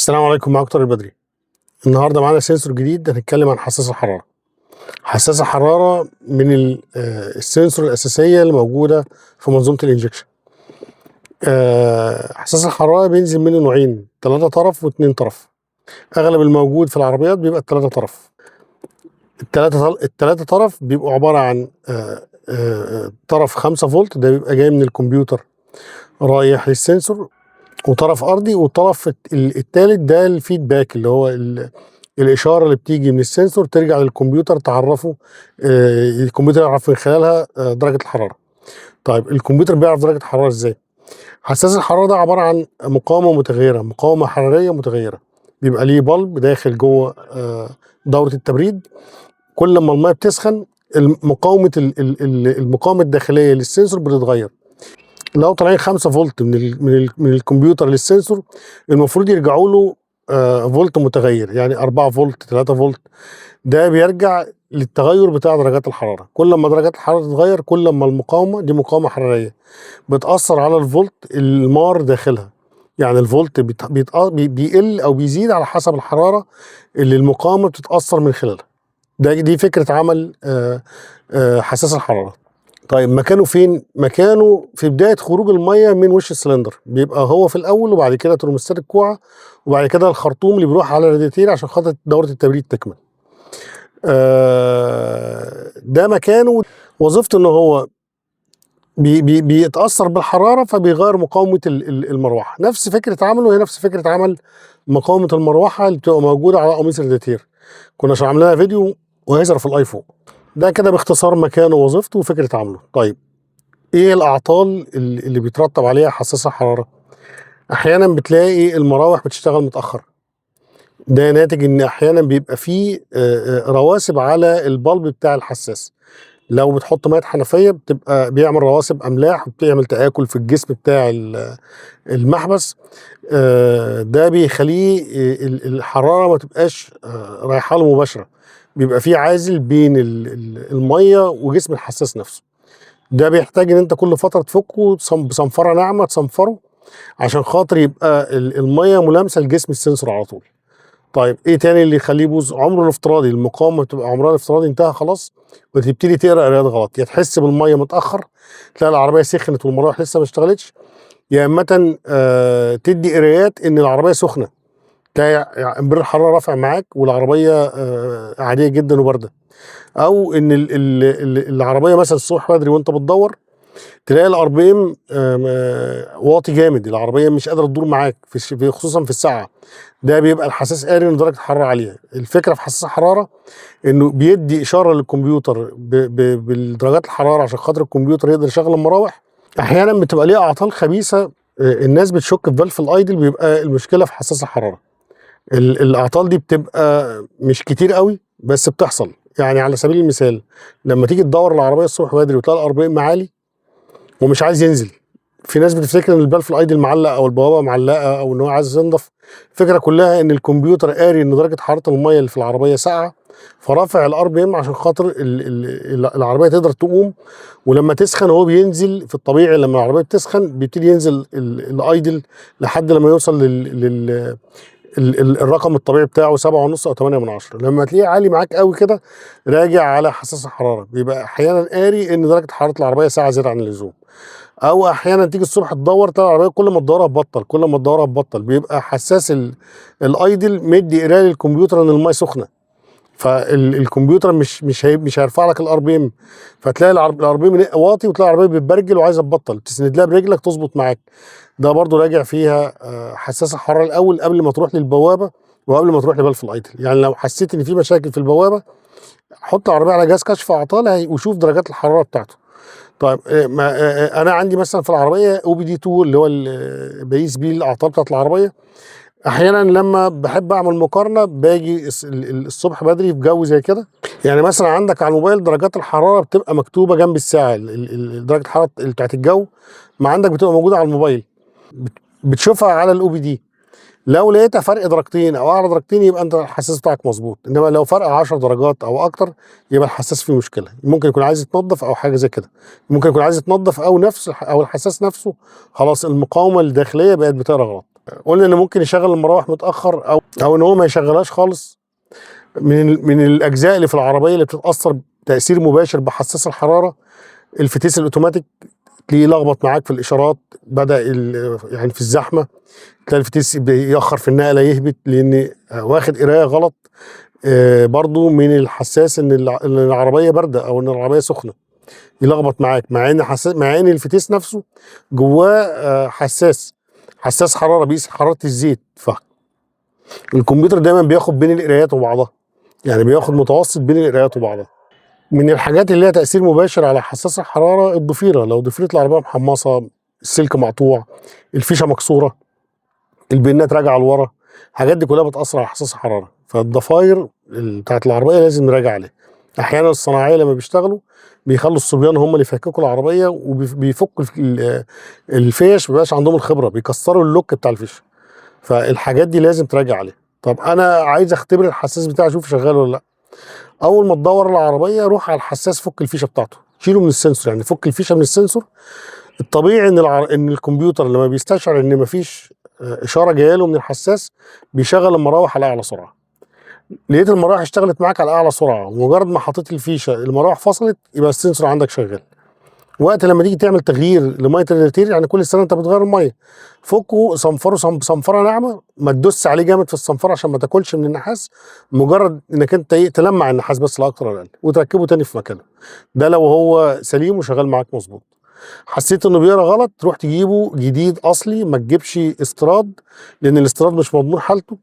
السلام عليكم، معاك طارق البدري. النهارده معانا سنسور جديد هنتكلم عن حساس الحراره. حساس الحراره من السنسور الاساسيه اللي موجوده في منظومه الانجكشن. حساس الحراره بينزل منه نوعين، 3 طرف و2 طرف. اغلب الموجود في العربيات بيبقى 3 طرف. التلاتة طرف بيبقوا عباره عن طرف 5 فولت، ده بيبقى جاي من الكمبيوتر رايح للسنسور، وطرف ارضي، والطرف الثالث ده الفيدباك اللي هو الاشاره اللي بتيجي من السنسور ترجع للكمبيوتر تعرفه. الكمبيوتر يعرف من خلالها درجه الحراره. طيب الكمبيوتر بيعرف درجه الحراره ازاي؟ حساس الحراره ده عباره عن مقاومه متغيره، مقاومه حراريه متغيره. بيبقى ليه بلب داخل جوه دوره التبريد. كل ما الميه بتسخن المقاومه الداخليه للسنسور بتتغير. لو طالعين 5 فولت من الكمبيوتر للسنسور، المفروض يرجعوا له فولت متغير، يعني 4 فولت 3 فولت. ده بيرجع للتغير بتاع درجات الحراره. كل ما درجات الحراره تتغير كل ما المقاومه دي مقاومه حراريه بتاثر على الفولت المار داخلها. يعني الفولت بيقل او بيزيد على حسب الحراره اللي المقاومه بتتاثر من خلالها. دي فكره عمل حساس الحراره. طيب مكانه فين؟ مكانه في بداية خروج المية من وش السلندر. بيبقى هو في الأول، وبعد كده ترموستات الكوعة، وبعد كده الخرطوم اللي بيروح على الرادياتير عشان خاطر دورة التبريد تكمل. ده مكانه. وظيفته إن هو بيتأثر بالحرارة فبيغير مقاومة المروحة. نفس فكرة عمله هي نفس فكرة عمل مقاومة المروحة اللي بتبقى موجودة على قميص الرادياتير. كنا عاملين لها فيديو وهيظهر في الآيفون. ده كده باختصار مكانه ووظيفته وفكرة عمله. طيب ايه الاعطال اللي بيترتب عليها حساس الحراره؟ احيانا بتلاقي المراوح بتشتغل متاخر. ده ناتج ان احيانا بيبقى فيه رواسب على البلب بتاع الحساس. لو بتحط ميه حنفيه بتبقى بيعمل رواسب املاح وبتعمل تآكل في الجسم بتاع المحبس. ده بيخليه الحراره ما تبقاش رايحه له مباشره. بيبقى فيه عازل بين الميه وجسم الحساس نفسه. ده بيحتاج ان انت كل فتره تفكه بصنفره ناعمه، تصنفره عشان خاطر يبقى الميه ملامسه لجسم السنسور على طول. طيب ايه تاني اللي يخليه يبوظ؟ عمره الافتراضي. المقاومه بتبقى عمرها الافتراضي انتهى خلاص، وتبتدي تقرا قراءات غلط. يا تحس بالميه متاخر، تلاقي العربيه سخنت والمراوح لسه ما اشتغلتش، يا اما تدي قرايات ان العربيه سخنه، تلاقي امبير الحراره رافع معاك والعربيه عاديه جدا وبارده. او ان العربيه مثلا الصبح بدري وانت بتدور تلاقي الار بي ام واطي جامد، العربيه مش قادره تدور معاك خصوصا في الساعه. ده بيبقى الحساس قاري ان درجه الحراره عاليه. الفكره في حساس الحراره انه بيدي اشاره للكمبيوتر بالدرجات الحراره عشان خاطر الكمبيوتر يقدر يشغل المراوح. احيانا بتبقى ليها اعطال خبيثه. الناس بتشك في فالف الايدل، بيبقى المشكله في حساس الحراره. الاعطال دي بتبقى مش كتير قوي بس بتحصل. يعني على سبيل المثال لما تيجي تدور العربيه الصبح بدري وتلاقي الار بي ام عالي ومش عايز ينزل، في ناس بتفتكر ان البلف الايدل معلق او البوابه معلقه او ان هو عايز ينضف. الفكره كلها ان الكمبيوتر قاري ان درجه حراره الميه اللي في العربيه ساقعه، فرافع الار بي ام عشان خاطر العربيه تقدر تقوم. ولما تسخن هو بينزل في الطبيعي. لما العربيه بتسخن بيبتدي ينزل الايدل لحد لما يوصل الرقم الطبيعي بتاعه 7.5 او 8/10. لما تلاقيه عالي معاك قوي كده راجع على حساس الحراره. بيبقى احيانا قاري ان درجه حراره العربيه ساعه زياده عن اللزوم. او احيانا تيجي الصبح تدور تلاقي العربيه كل ما تدورها تبطل، كل ما تدورها تبطل. بيبقى حساس الايدل مدي قرايه للكمبيوتر ان الميه سخنه، فالكمبيوتر مش هيرفع لك الار بي ام. فتلاقي الار بي ام واطي وتلاقي العربيه بتبرجل وعايزه تبطل، تسند لها برجلك تظبط معاك. ده برضو راجع فيها حساس الحراره الاول قبل ما تروح للبوابه وقبل ما تروح لبلف الايدل. يعني لو حسيت ان في مشاكل في البوابه حط العربيه على جهاز كشف اعطال وشوف درجات الحراره بتاعته. طيب انا عندي مثلا في العربيه او بي دي 2 اللي هو بقيس بيه الاعطال بتاعت العربيه. احيانا لما بحب اعمل مقارنه باجي الصبح بدري في جو زي كده. يعني مثلا عندك على الموبايل درجات الحراره بتبقى مكتوبه جنب الساعه، درجه الحراره بتاعت الجو ما عندك بتبقى موجوده على الموبايل، بتشوفها على الاو بي دي. لو لقيتها فرق درجتين او اعلى درجتين يبقى انت الحساس بتاعك مظبوط. انما لو فرق 10 درجات او اكتر يبقى الحساس فيه مشكله. ممكن يكون عايز يتنضف او حاجه زي كده. ممكن يكون عايز يتنضف او الحساس نفسه خلاص المقاومه الداخليه بقت بتقرا غلط. قلنا ان ممكن يشغل المراوح متاخر او ان هو ما يشغلهاش خالص. من الاجزاء اللي في العربيه اللي بتتاثر تاثير مباشر بحساس الحراره الفتيس الاوتوماتيك، تلاقيه لخبط معاك في الاشارات، بدا يعني في الزحمه تلاقي الفتيس بيأخر في النقله، يهبط لان واخد قرايه غلط. برضو من الحساس ان العربيه بارده او ان العربيه سخنه، يلخبط معاك، مع ان الفتيس نفسه جواه حساس حراره بيقيس حراره الزيت. فالكمبيوتر دايما بياخد بين القرايات وبعضها، يعني بياخد متوسط بين القرايات وبعضها. من الحاجات اللي ليها تاثير مباشر على حساس الحراره الضفيره، لو ضفيره العربيه محمصه، السلك مقطوع، الفيشه مكسوره، البنات راجعه لورا، الحاجات دي كلها بتاثر على حساس الحراره. فالضفاير بتاعت العربيه لازم نراجع عليها. احيانا الصناعيه لما بيشتغلوا بيخلوا الصبيان هم اللي يفككوا العربيه وبيفكوا الفيش، ما بيبقاش عندهم الخبره، بيكسروا اللوك بتاع الفيش. فالحاجات دي لازم تراجع عليها. طب انا عايز اختبر الحساس بتاعي اشوف شغال ولا لا. اول ما تدور العربيه روح على الحساس، فك الفيشه بتاعته، شيله من السنسور، يعني فك الفيشه من السنسور. الطبيعي ان الكمبيوتر لما بيستشعر ان مفيش اشاره جايه له من الحساس بيشغل المراوح على اعلى سرعه. لقيت المراوح اشتغلت معاك على اعلى سرعه، ومجرد ما حطيت الفيشه المراوح فصلت، يبقى السنسور عندك شغال. وقت لما تيجي تعمل تغيير لميه الريتير، يعني كل سنه انت بتغير الميه، فكه صنفره صنفره ناعمه، ما تدوس عليه جامد في الصنفره عشان ما تاكلش من النحاس، مجرد انك انت تلمع النحاس بس لا اكتر ولا اقل، وتركبه تاني في مكانه. ده لو هو سليم وشغال معاك مظبوط. حسيت انه بيقرا غلط، تروح تجيبه جديد اصلي، ما تجيبش استيراد، لان الاستيراد مش مضمون حالته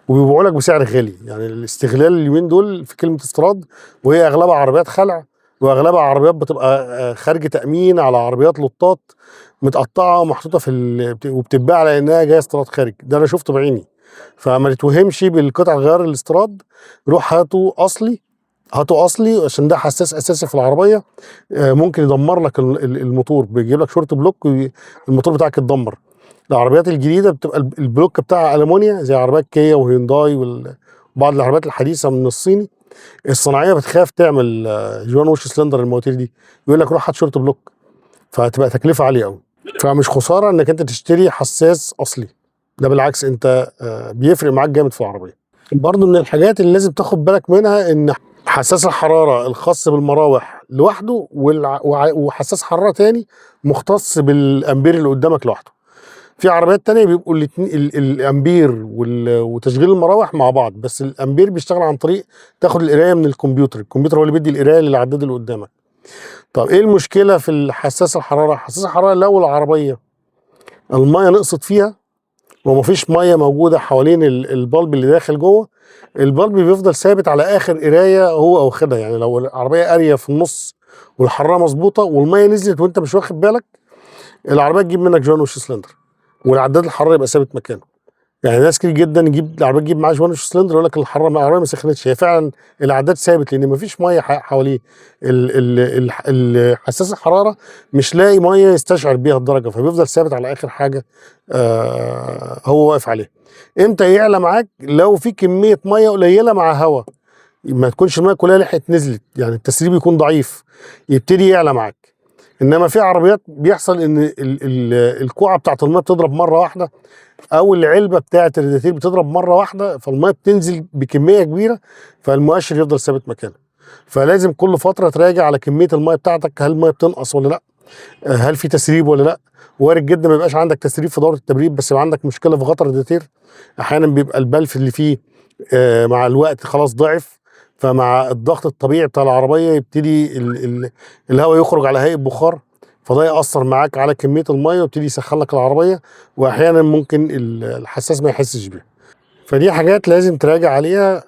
وبيبيعوا لك بسعر غالي. يعني الاستغلال اليومين دول في كلمه استيراد، وهي اغلبها عربيات خلع، واغلبها عربيات بتبقى خارج تامين، على عربيات لطات متقطعه ومحطوطه وبتتباع على انها جايه استيراد خارج. ده انا شفته بعيني. فما تتوهمش بالقطع غيار الاستيراد، روح هاته اصلي، هاته اصلي عشان ده حساس اساسي في العربيه. ممكن يدمر لك الموتور، بيجيب لك شورت بلوك الموتور بتاعك يتدمر. العربيات الجديده بتبقى البلوك بتاعها المونيا، زي عربيات كيا وهيونداي وبعض العربيات الحديثه من الصيني. الصناعيه بتخاف تعمل جوان وش سلندر المواتير دي، يقول لك روح هات شورت بلوك، فهتبقى تكلفه عاليه قوي. فمش خساره انك انت تشتري حساس اصلي، ده بالعكس انت بيفرق معاك جامد في العربيه. برضه من الحاجات اللي لازم تاخد بالك منها ان حساس الحراره الخاص بالمراوح لوحده، وحساس حراره تاني مختص بالامبير اللي قدامك لوحده. في عربيات تانية بيبقوا الاتنين الامبير وتشغيل المراوح مع بعض، بس الامبير بيشتغل عن طريق تاخد القرايه من الكمبيوتر هو اللي بيدي القرايه للعداد اللي قدامك. طب ايه المشكله في الحساس الحراره؟ حساس الحراره لو العربيه الميه نقصت فيها ومفيش ميه موجوده حوالين البلب اللي داخل جوه، البلب بيفضل ثابت على اخر قرايه هو واخدها. يعني لو العربيه قاريه في النص والحراره مظبوطه والميه نزلت وانت مش واخد بالك، العربيه تجيب منك جوان وش سلندر، والعداد الحراره يبقى ثابت مكانه. يعني ناس كتير جدا العربيه تجيب معاه جوان وش سلندر يقول لك العربيه ما سخنتش، هي فعلا العداد ثابت لان مفيش ميه حواليه. حساس الحراره مش لاقي ميه يستشعر بيها الدرجه، فبيفضل ثابت على اخر حاجه هو واقف عليها. امتى يعلى معاك؟ لو في كميه ميه قليله مع هواء، ما تكونش الميه كلها لحقت نزلت، يعني التسريب يكون ضعيف، يبتدي يعلى معاك. انما في عربيات بيحصل ان الكوعه بتاعت الميه بتضرب مره واحده، او العلبه بتاعت الريداتير بتضرب مره واحده، فالميه بتنزل بكميه كبيره، فالمؤشر يفضل ثابت مكانه. فلازم كل فتره تراجع على كميه الميه بتاعتك، هل الميه بتنقص ولا لا، هل في تسريب ولا لا. وارد جدا ما يبقاش عندك تسريب في دوره التبريد، بس يبقى عندك مشكله في غطا الريداتير. احيانا بيبقى البلف اللي فيه مع الوقت خلاص ضعف، فمع الضغط الطبيعي بتاع العربيه يبتدي الهواء يخرج على هيئه بخار، فده يأثر معاك على كميه الميه ويبتدي يسخن لك العربيه، واحيانا ممكن الحساس ما يحسش بيها. فدي حاجات لازم تراجع عليها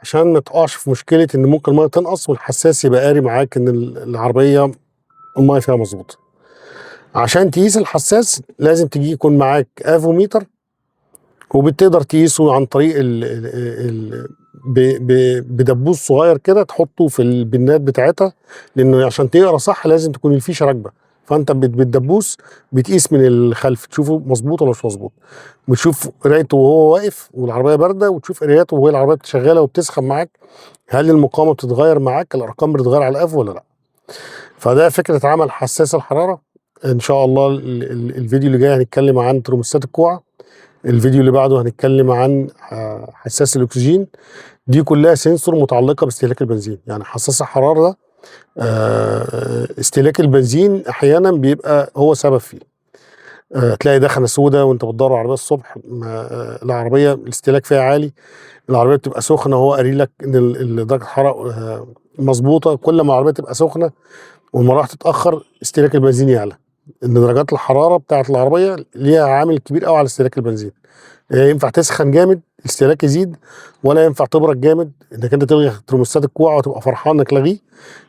عشان ما تقعش في مشكله ان ممكن الميه تنقص والحساس يبقى قاري معاك ان العربيه الميه فيها مظبوطه. عشان تقيس الحساس لازم تيجي يكون معاك افوميتر، وبتقدر تقيسه عن طريق بدبوس صغير كده تحطه في البنات بتاعتها، لانه عشان تقرا صح لازم تكون الفيشه راكبه. فانت بالدبوس بتقيس من الخلف تشوفه مظبوط ولا مش مظبوط، بتشوف قرايته وهو واقف والعربيه بارده، وتشوف قرايته وهي العربيه شغاله وبتسخن معاك، هل المقاومه بتتغير معاك، الارقام بتتغير على الاف ولا لا. فده فكره عمل حساس الحراره. ان شاء الله الفيديو اللي جاي هنتكلم عن ترموستات الكوعه، الفيديو اللي بعده هنتكلم عن حساس الاكسجين. دي كلها سنسور متعلقه باستهلاك البنزين. يعني حساس الحراره ده استهلاك البنزين احيانا بيبقى هو سبب فيه. تلاقي دخنه سودة وانت بتدور على العربيه الصبح، العربيه الاستهلاك فيها عالي، العربيه بتبقى سخنه وهو قاري لك ان درجه الحراره مظبوطه. كل ما العربيه تبقى سخنه والمراوح تتاخر استهلاك البنزين يعلى، ان درجات الحراره بتاعه العربيه ليها عامل كبير قوي على استهلاك البنزين. ينفع تسخن جامد الاستهلاك يزيد، ولا ينفع تبرد جامد انك انت تلغي ترموستات الكوع وتبقى فرحان انك لاغيه،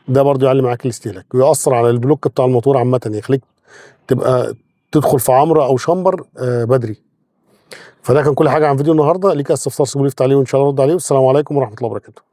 ده برضو يعلي معاك الاستهلاك ويأثر على البلوك بتاع الموتور عامه، يخليك تبقى تدخل في عمره او شمبر بدري. فده كان كل حاجه عن فيديو النهارده. ليك استفسار سيبولي في تعليق وان شاء الله ارد عليه. والسلام عليكم ورحمه الله وبركاته.